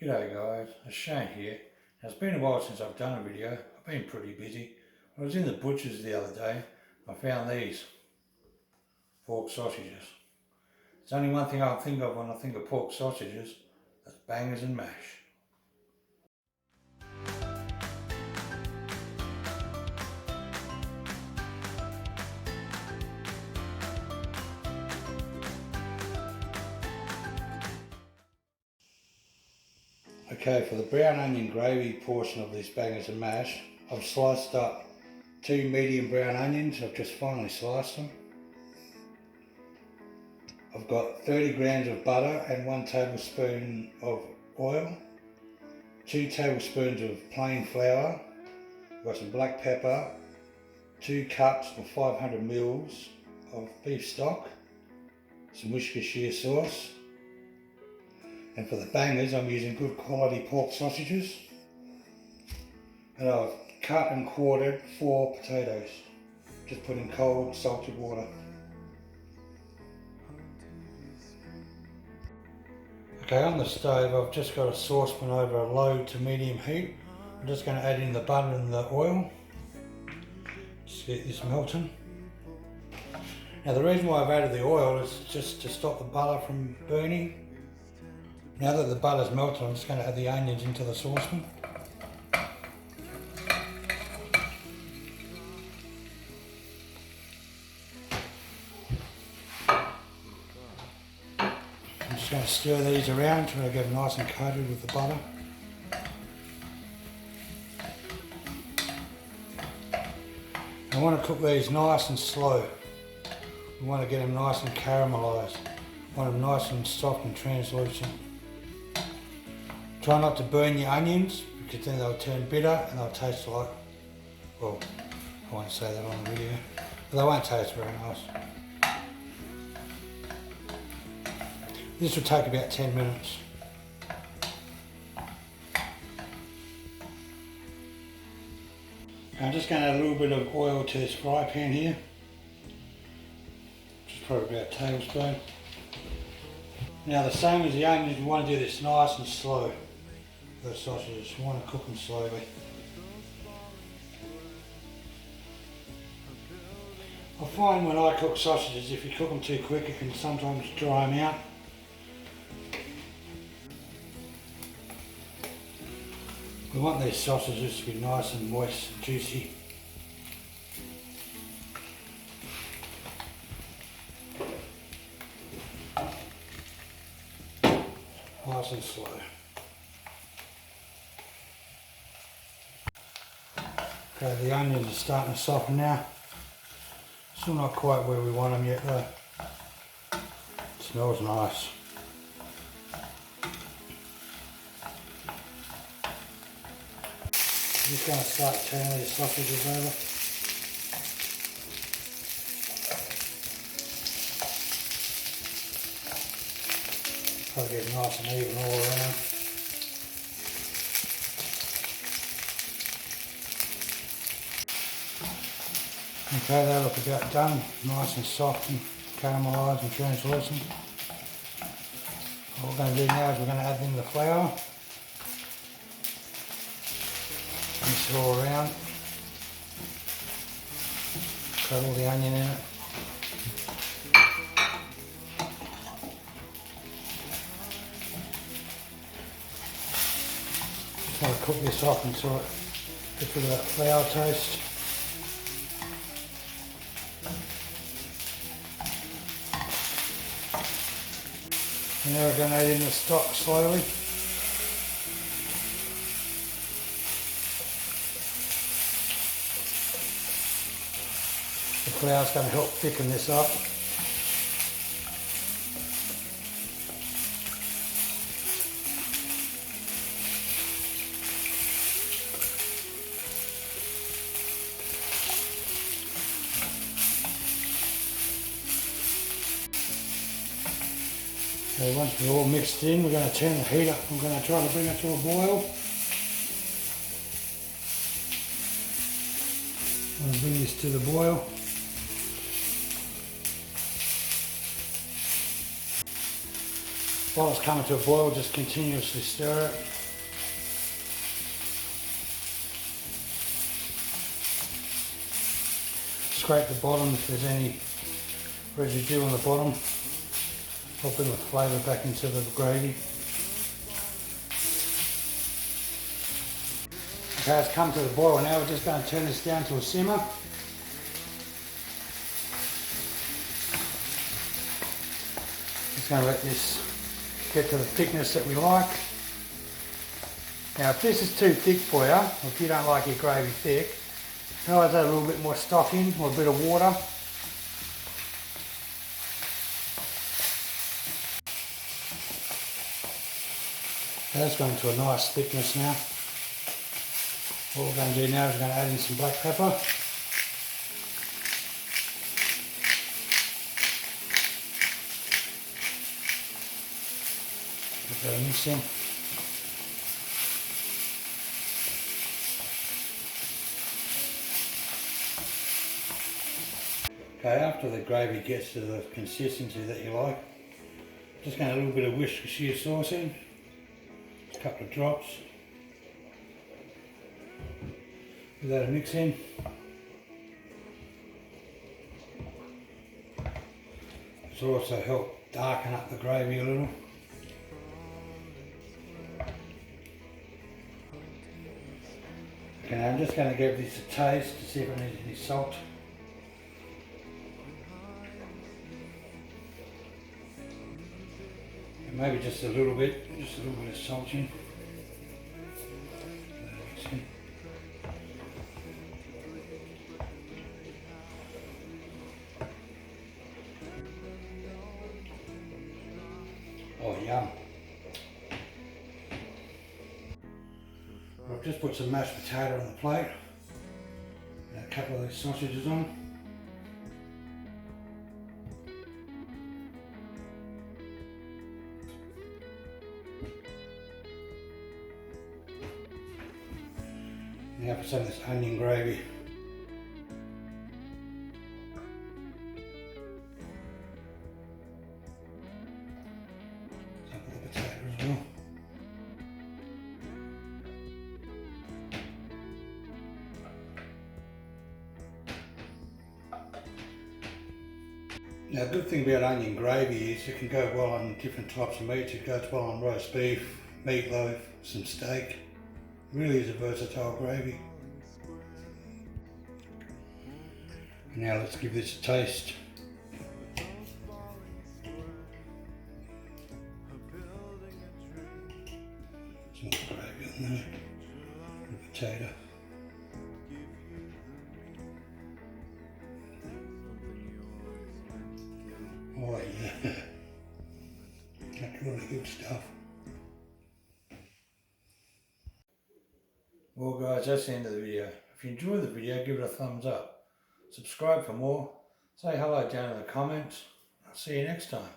G'day guys, it's Shane here. Now, it's been a while since I've done a video. I've been pretty busy. I was in the butcher's the other day. I found these pork sausages. There's only one thing I think of when I think of pork sausages. That's bangers and mash. Okay, for the brown onion gravy portion of this bangers and mash, I've sliced up 2 medium brown onions. I've just finely sliced them. I've got 30 grams of butter and 1 tablespoon of oil, 2 tablespoons of plain flour. I've got some black pepper, 2 cups or 500 mils of beef stock, some Worcestershire sauce, and for the bangers I'm using good quality pork sausages, and I've cut and quartered 4 potatoes, just put in cold salted water. Okay, on the stove I've just got a saucepan over a low to medium heat. I'm just going to add in the butter and the oil, just get this melting. Now the reason why I've added the oil is just to stop the butter from burning. Now that the butter's melted, I'm just going to add the onions into the saucepan. I'm just going to stir these around until they get nice and coated with the butter. I want to cook these nice and slow. We want to get them nice and caramelised. I want them nice and soft and translucent. Try not to burn your onions, because then they'll turn bitter and they'll taste like, well, I won't say that on the video, but they won't taste very nice. This will take about 10 minutes. I'm just going to add a little bit of oil to this fry pan here, just probably about a tablespoon. Now the same as the onions, you want to do this nice and slow. The sausages, you want to cook them slowly. I find when I cook sausages, if you cook them too quick, it can sometimes dry them out. We want these sausages to be nice and moist and juicy. Nice and slow. Okay, the onions are starting to soften now. Still not quite where we want them yet though. Smells nice. I'm just going to start turning these sausages over. Try to get it nice and even all around. Okay, they look about done, nice and soft and caramelised and translucent. What we're going to do now is we're going to add in the flour. Mix it all around. Coat all the onion in it. Just want to cook this off until it gets rid of that flour taste. And now we're going to add in the stock slowly. The flour's going to help thicken this up. So once we're all mixed in, we're going to turn the heat up. I'm going to try to bring it to a boil. I'm going to bring this to the boil. While it's coming to a boil, just continuously stir it. Scrape the bottom if there's any residue on the bottom. I'll bring the flavour back into the gravy. Okay, it's come to the boil now. We're just going to turn this down to a simmer. Just going to let this get to the thickness that we like. Now if this is too thick for you, or if you don't like your gravy thick, you can always add a little bit more stock in, or a bit of water. That's going to a nice thickness now. What we're going to do now is we're going to add in some black pepper. Give that a mix in. Okay, after the gravy gets to the consistency that you like, just going to add a little bit of Worcestershire sauce in, a couple of drops. Give that a mix in. This will also help darken up the gravy a little. Okay, I'm just going to give this a taste to see if it needs any salt. And maybe just a little bit of salt in. Oh, yum. I've just put some mashed potato on the plate and a couple of these sausages on. Now for some of this onion gravy. Some of the potato as well. Now the good thing about onion gravy is it can go well on different types of meats. It goes well on roast beef, meatloaf, some steak. It really is a versatile gravy. Now let's give this a taste. Some gravy on there, the potato. Oh yeah, that's really good stuff. Well guys, that's the end of the video. If you enjoyed the video, give it a thumbs up. Subscribe for more. Say hello down in the comments. I'll see you next time.